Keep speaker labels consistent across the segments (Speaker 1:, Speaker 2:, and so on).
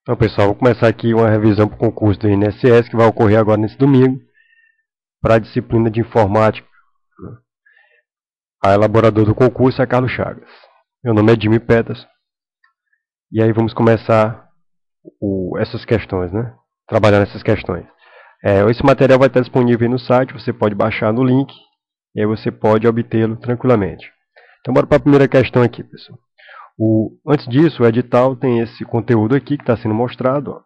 Speaker 1: Então, pessoal, vou começar aqui uma revisão para o concurso do INSS, que vai ocorrer agora nesse domingo, para a disciplina de informática. A elaboradora do concurso é a Carlos Chagas. Meu nome é Jimmy Peters. E aí vamos começar essas questões, né? Trabalhar nessas questões. Esse material vai estar disponível aí no site, você pode baixar no link, e aí você pode obtê-lo tranquilamente. Então, bora para a primeira questão aqui, pessoal. Antes disso, o edital tem esse conteúdo aqui que está sendo mostrado, ó.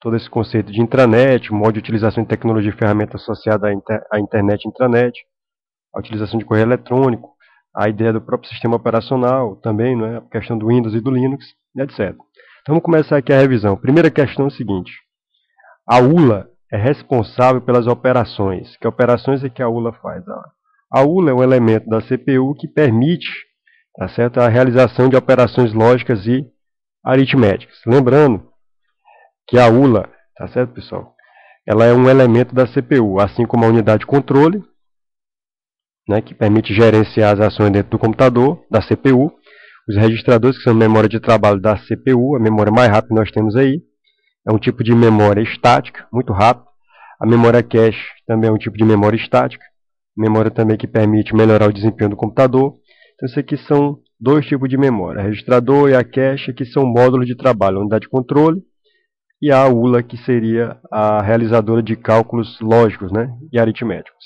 Speaker 1: Todo esse conceito de intranet, modo de utilização de tecnologia e ferramenta associada à internet e intranet, a utilização de correio eletrônico, a ideia do próprio sistema operacional também, não é? A questão do Windows e do Linux, etc. Então vamos começar aqui a revisão. Primeira questão é o seguinte: a ULA é responsável pelas operações. Que operações é que a ULA faz? A ULA é um elemento da CPU que permite, tá certo, a realização de operações lógicas e aritméticas. Lembrando que a ULA, tá certo, pessoal? Ela é um elemento da CPU, assim como a unidade de controle, né, que permite gerenciar as ações dentro do computador, da CPU. Os registradores, que são a memória de trabalho da CPU, a memória mais rápida que nós temos aí. É um tipo de memória estática, muito rápido. A memória cache também é um tipo de memória estática. Memória também que permite melhorar o desempenho do computador. Então, isso aqui são dois tipos de memória. A registrador e a cache, que são módulos de trabalho, a unidade de controle, e a ULA, que seria a realizadora de cálculos lógicos, né, e aritméticos.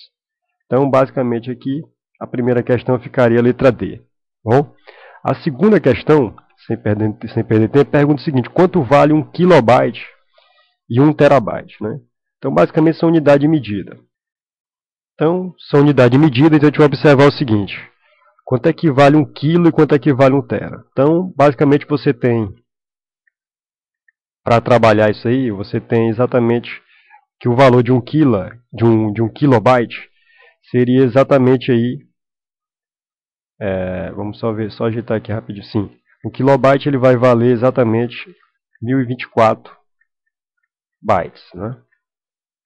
Speaker 1: Então, basicamente aqui, a primeira questão ficaria a letra D. Bom? A segunda questão, sem perder tempo, pergunta o seguinte: quanto vale 1 kilobyte e 1 terabyte? Né? Então, basicamente, são unidade de medida. Então, são unidade de medida, então a gente vai observar o seguinte: quanto é que vale 1 quilo e quanto é que vale 1 tera? Então, basicamente, você tem, para trabalhar isso aí, você tem exatamente que o valor de 1 quilo, de um kilobyte, seria exatamente aí, vamos só ver, só ajeitar aqui rapidinho, sim. O kilobyte ele vai valer exatamente 1024 bytes, né?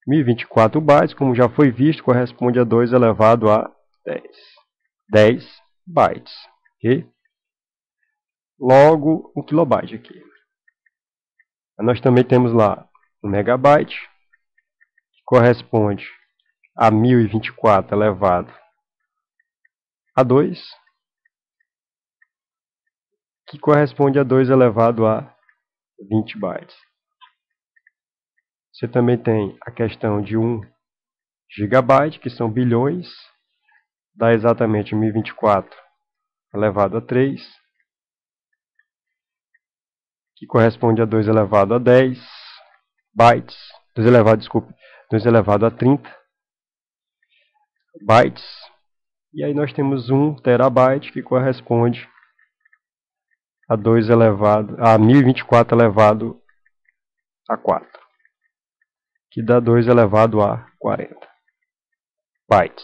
Speaker 1: 1024 bytes, como já foi visto, corresponde a 2 elevado a 10. 10 bytes, ok? Logo, 1 kilobyte aqui. Nós também temos lá 1 megabyte, que corresponde a 1024 elevado a 2, que corresponde a 2 elevado a 20 bytes. Você também tem a questão de 1 gigabyte, que são bilhões, dá exatamente 1024 elevado a 3, que corresponde a 2 elevado a 10 bytes, 2 elevado a 30 bytes. E aí nós temos 1 terabyte, que corresponde a 1024 elevado a 4, que dá 2 elevado a 40 bytes.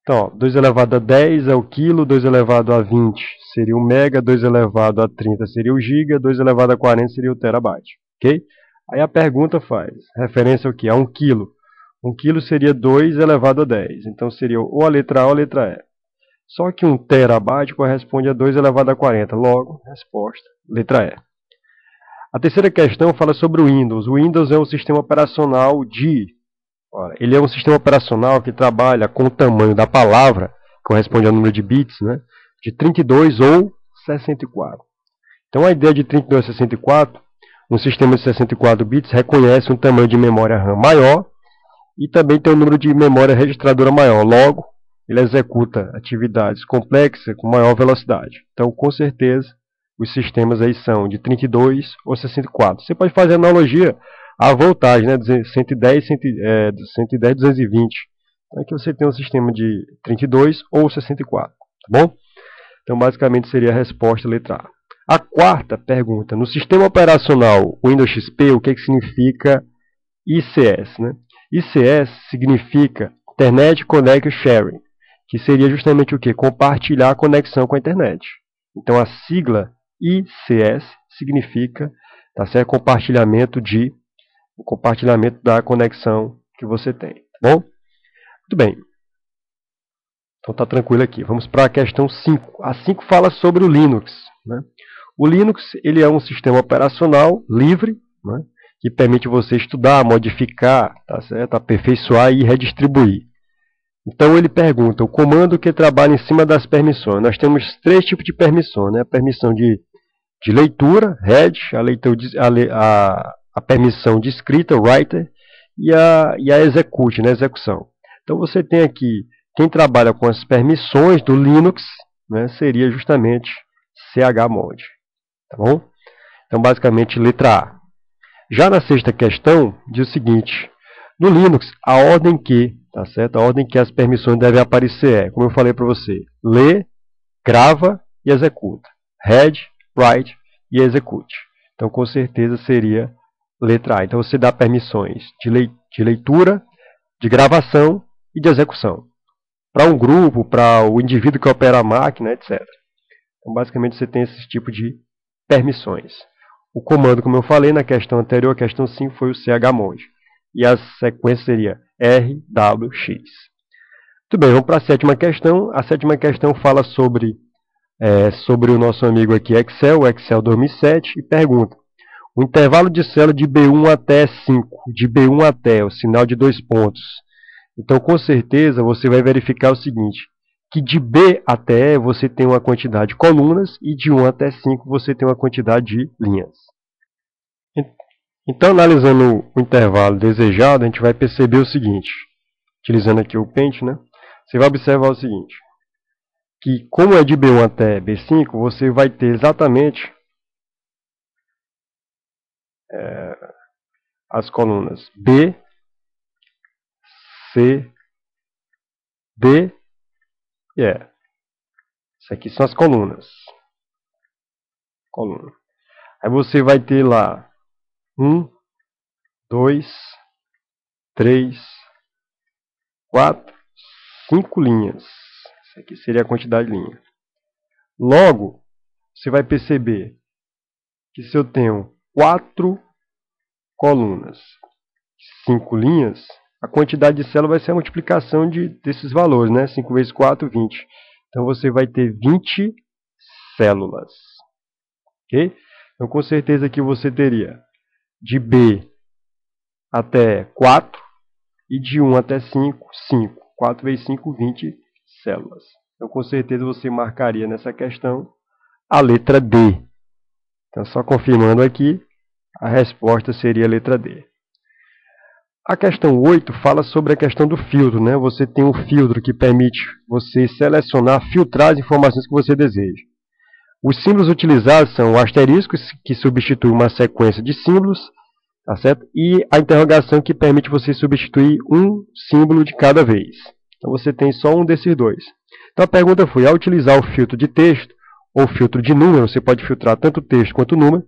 Speaker 1: Então, ó, 2 elevado a 10 é o quilo, 2 elevado a 20 seria o mega, 2 elevado a 30 seria o giga, 2 elevado a 40 seria o terabyte, ok? Aí a pergunta faz referência ao que? A 1 quilo. 1 quilo seria 2 elevado a 10, então seria ou a letra A ou a letra E. Só que 1 terabyte corresponde a 2 elevado a 40, logo, resposta, letra E. A terceira questão fala sobre o Windows. O Windows é um sistema operacional ele é um sistema operacional que trabalha com o tamanho da palavra, que corresponde ao número de bits, né, de 32 ou 64. Então, a ideia de 32 ou 64, um sistema de 64 bits reconhece um tamanho de memória RAM maior e também tem um número de memória registradora maior. Logo, ele executa atividades complexas com maior velocidade. Então, com certeza, os sistemas aí são de 32 ou 64. Você pode fazer analogia à voltagem, né, 110, 220. Então, aqui você tem um sistema de 32 ou 64, tá bom? Então, basicamente, seria a resposta letra A. A quarta pergunta: no sistema operacional Windows XP, o que significa ICS? Né? ICS significa Internet Connection Sharing, que seria justamente o que? Compartilhar a conexão com a internet. Então, a sigla ICS significa, tá certo, compartilhamento da conexão que você tem, tá bom? Muito bem. Então tá tranquilo aqui. Vamos para a questão 5. A 5 fala sobre o Linux, né? O Linux ele é um sistema operacional livre, né, que permite você estudar, modificar, tá certo? Aperfeiçoar e redistribuir. Então ele pergunta, o comando que trabalha em cima das permissões. Nós temos três tipos de permissão, né? A permissão de leitura, read, a permissão de escrita, writer, e a execute, né? Execução. Então você tem aqui, quem trabalha com as permissões do Linux, né, seria justamente chmod. Tá bom? Então basicamente letra A. Já na sexta questão, diz o seguinte, no Linux, a ordem que, tá certo? A ordem que as permissões devem aparecer é, como eu falei para você, lê, grava e executa. Read, write e execute. Então, com certeza, seria letra A. Então, você dá permissões de leitura, de gravação e de execução. Para um grupo, para o indivíduo que opera a máquina, etc. Então, basicamente, você tem esse tipo de permissões. O comando, como eu falei na questão anterior, a questão 5, foi o chmod. E a sequência seria rwx. Muito bem, vamos para a sétima questão. A sétima questão fala sobre o nosso amigo aqui Excel, o Excel 2007, e pergunta: o intervalo de célula de B1 até 5, de B1 até, o sinal de 2 pontos. Então, com certeza, você vai verificar o seguinte, que de B até E você tem uma quantidade de colunas e de 1 até 5 você tem uma quantidade de linhas. Então, analisando o intervalo desejado, a gente vai perceber o seguinte, utilizando aqui o Paint, né? Você vai observar o seguinte, que como é de B1 até B5, você vai ter exatamente as colunas B, C, D e E. Isso aqui são as colunas. Aí você vai ter lá 1, 2, 3, 4, 5 linhas. Isso aqui seria a quantidade de linha. Logo, você vai perceber que se eu tenho 4 colunas, 5 linhas, a quantidade de células vai ser a multiplicação desses valores, né? 5 vezes 4, 20. Então você vai ter 20 células. Ok? Então com certeza aqui você teria de B até 4 e de 1 até 5, 5. 4 vezes 5, 20 células. Então com certeza você marcaria nessa questão a letra D. Então só confirmando aqui, a resposta seria a letra D. A questão 8 fala sobre a questão do filtro, né? Você tem um filtro que permite você selecionar, filtrar as informações que você deseja. Os símbolos utilizados são o asterisco, que substitui uma sequência de símbolos, tá certo? E a interrogação, que permite você substituir um símbolo de cada vez. Então você tem só um desses dois. Então a pergunta foi, ao utilizar o filtro de texto ou filtro de número, você pode filtrar tanto texto quanto número.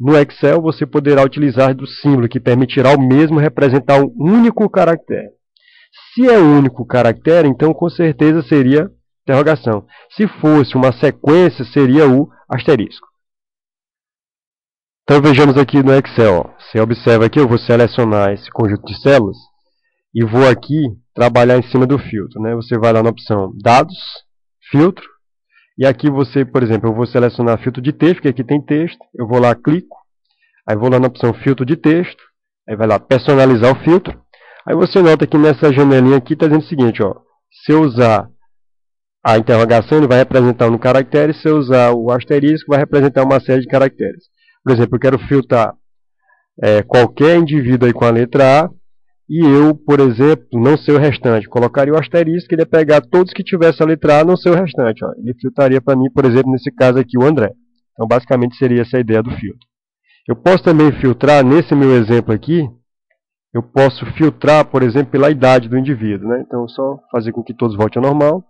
Speaker 1: No Excel, você poderá utilizar do símbolo, que permitirá ao mesmo representar um único caractere. Se é um único caractere, então com certeza seria interrogação. Se fosse uma sequência, seria o asterisco. Então vejamos aqui no Excel. Ó. Você observa aqui, eu vou selecionar esse conjunto de células e vou aqui trabalhar em cima do filtro. Né? Você vai lá na opção Dados, Filtro. E aqui você, por exemplo, eu vou selecionar filtro de texto, porque aqui tem texto. Eu vou lá, clico. Aí vou lá na opção filtro de texto. Aí vai lá, personalizar o filtro. Aí você nota que nessa janelinha aqui está dizendo o seguinte, ó. Se eu usar a interrogação, ele vai representar um caractere. Se eu usar o asterisco, vai representar uma série de caracteres. Por exemplo, eu quero filtrar qualquer indivíduo aí com a letra A. E eu, por exemplo, não ser o restante. Colocaria o asterisco, ele ia pegar todos que tivessem a letra A, não ser o restante. Ó. Ele filtraria para mim, por exemplo, nesse caso aqui, o André. Então, basicamente, seria essa a ideia do filtro. Eu posso também filtrar, nesse meu exemplo aqui, eu posso filtrar, por exemplo, pela idade do indivíduo. Né? Então, só fazer com que todos voltem ao normal.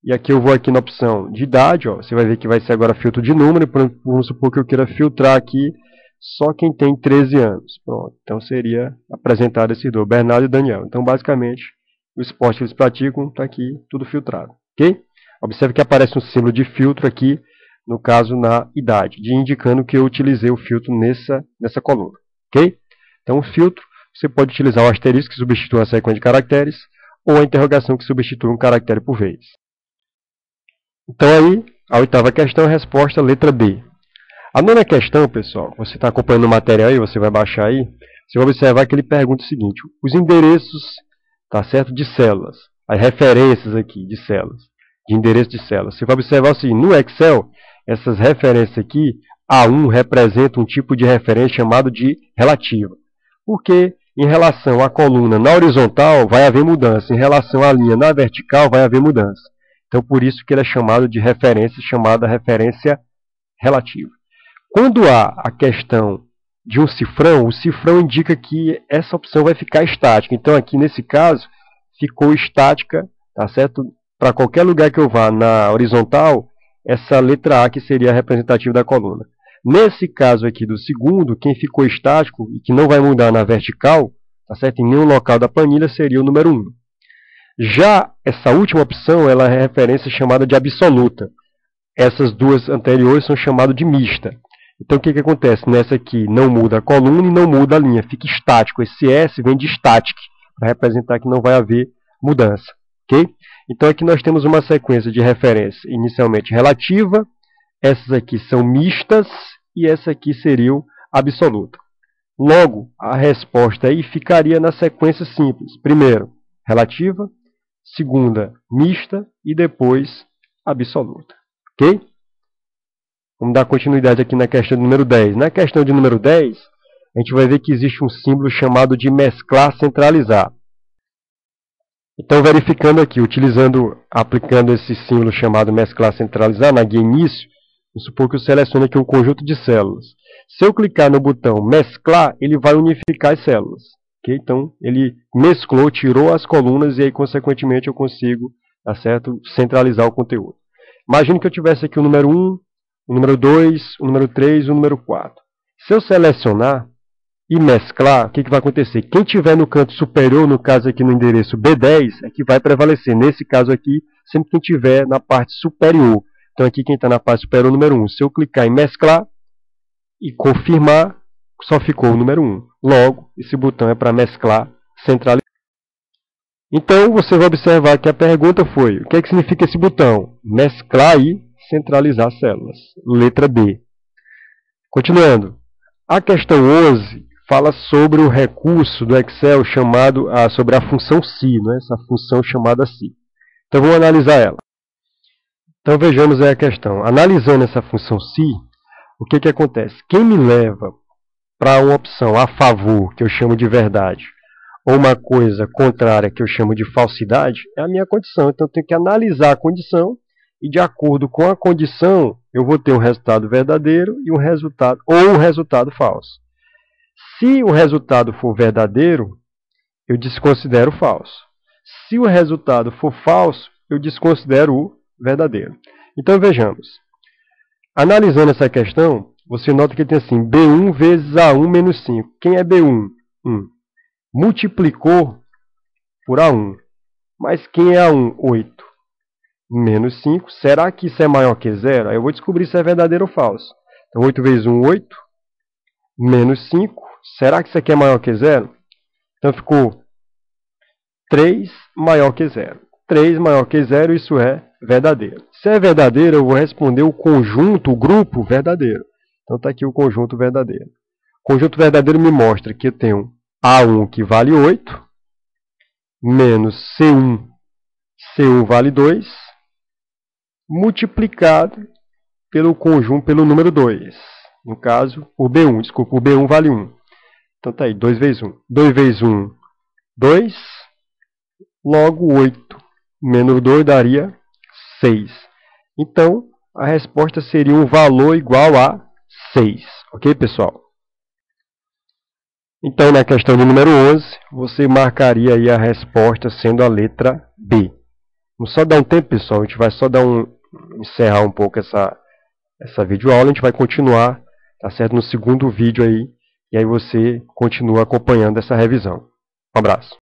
Speaker 1: E aqui eu vou aqui na opção de idade. Ó. Você vai ver que vai ser agora filtro de número. Vamos supor que eu queira filtrar aqui só quem tem 13 anos. Pronto. Então seria apresentado esses dois, Bernardo e Daniel. Então, basicamente, o esporte que eles praticam está aqui tudo filtrado. Ok? Observe que aparece um símbolo de filtro aqui, no caso na idade, indicando que eu utilizei o filtro nessa coluna. Ok? Então, o filtro, você pode utilizar o asterisco, que substitui uma sequência de caracteres, ou a interrogação, que substitui um caractere por vez. Então, aí, a oitava questão, a resposta, letra D. A nona questão, pessoal, você está acompanhando o material aí, você vai baixar aí, você vai observar que ele pergunta o seguinte: os endereços, tá certo, de células, as referências aqui de células, de endereço de células. Você vai observar o seguinte: no Excel, essas referências aqui, A1 representa um tipo de referência chamado de relativa. Porque em relação à coluna na horizontal vai haver mudança, em relação à linha na vertical vai haver mudança. Então por isso que ele é chamado de referência, chamada referência relativa. Quando há a questão de um cifrão, o cifrão indica que essa opção vai ficar estática. Então aqui nesse caso ficou estática, tá certo? Para qualquer lugar que eu vá na horizontal, essa letra A que seria a representativa da coluna. Nesse caso aqui do segundo, quem ficou estático e que não vai mudar na vertical, tá certo? Em nenhum local da planilha, seria o número 1. Já essa última opção, ela é referência chamada de absoluta. Essas duas anteriores são chamadas de mista. Então o que acontece? Nessa aqui não muda a coluna e não muda a linha, fica estático. Esse S vem de static, para representar que não vai haver mudança. Ok? Então aqui nós temos uma sequência de referência inicialmente relativa, essas aqui são mistas e essa aqui seria absoluta. Logo, a resposta aí ficaria na sequência simples. Primeiro, relativa, segunda, mista e depois absoluta. Ok? Vamos dar continuidade aqui na questão número 10. Na questão de número 10, a gente vai ver que existe um símbolo chamado de mesclar centralizar. Então, verificando aqui, aplicando esse símbolo chamado mesclar centralizar na guia início, vamos supor que eu seleciono aqui um conjunto de células. Se eu clicar no botão mesclar, ele vai unificar as células. Okay? Então, ele mesclou, tirou as colunas e aí, consequentemente, eu consigo, tá certo, centralizar o conteúdo. Imagine que eu tivesse aqui o número 1, o número 2, o número 3 e o número 4. Se eu selecionar e mesclar, o que vai acontecer? Quem estiver no canto superior, no caso aqui no endereço B10, é que vai prevalecer. Nesse caso aqui, sempre quem estiver na parte superior. Então aqui quem está na parte superior é o número 1. Se eu clicar em mesclar e confirmar, só ficou o número 1. Logo, esse botão é para mesclar, centralizar. Então você vai observar que a pergunta foi: o que significa esse botão? Mesclar e centralizar células. Letra B. Continuando. A questão 11 fala sobre o recurso do Excel chamado sobre a função SI, né? Essa função chamada SI. Então vamos analisar ela. Então vejamos aí a questão. Analisando essa função SI, o que acontece? Quem me leva para uma opção a favor, que eu chamo de verdade, ou uma coisa contrária, que eu chamo de falsidade, é a minha condição. Então eu tenho que analisar a condição e de acordo com a condição, eu vou ter um resultado verdadeiro e um resultado falso. Se o resultado for verdadeiro, eu desconsidero o falso. Se o resultado for falso, eu desconsidero o verdadeiro. Então vejamos. Analisando essa questão, você nota que tem assim, B1 vezes A1 menos 5. Quem é B1? 1. Multiplicou por A1. Mas quem é A1? 8. Menos 5. Será que isso é maior que zero? Aí eu vou descobrir se é verdadeiro ou falso. Então 8 vezes 1, 8. Menos 5. Será que isso aqui é maior que zero? Então ficou 3 maior que zero. 3 maior que zero, isso é verdadeiro. Se é verdadeiro, eu vou responder o conjunto, o grupo verdadeiro. Então está aqui o conjunto verdadeiro. O conjunto verdadeiro me mostra que eu tenho A1 que vale 8, menos C1, C1 vale 2, multiplicado pelo conjunto, pelo número 2. No caso, por B1, desculpa, o B1 vale 1. Então está aí, 2 vezes 1. 2 vezes 1, 2. Logo, 8 menos 2 daria 6. Então, a resposta seria um valor igual a 6. Ok, pessoal? Então, na questão de número 11, você marcaria aí a resposta sendo a letra B. Vamos só dar um tempo, pessoal. A gente vai só encerrar um pouco essa videoaula. A gente vai continuar, tá certo, no segundo vídeo aí. E aí você continua acompanhando essa revisão. Um abraço.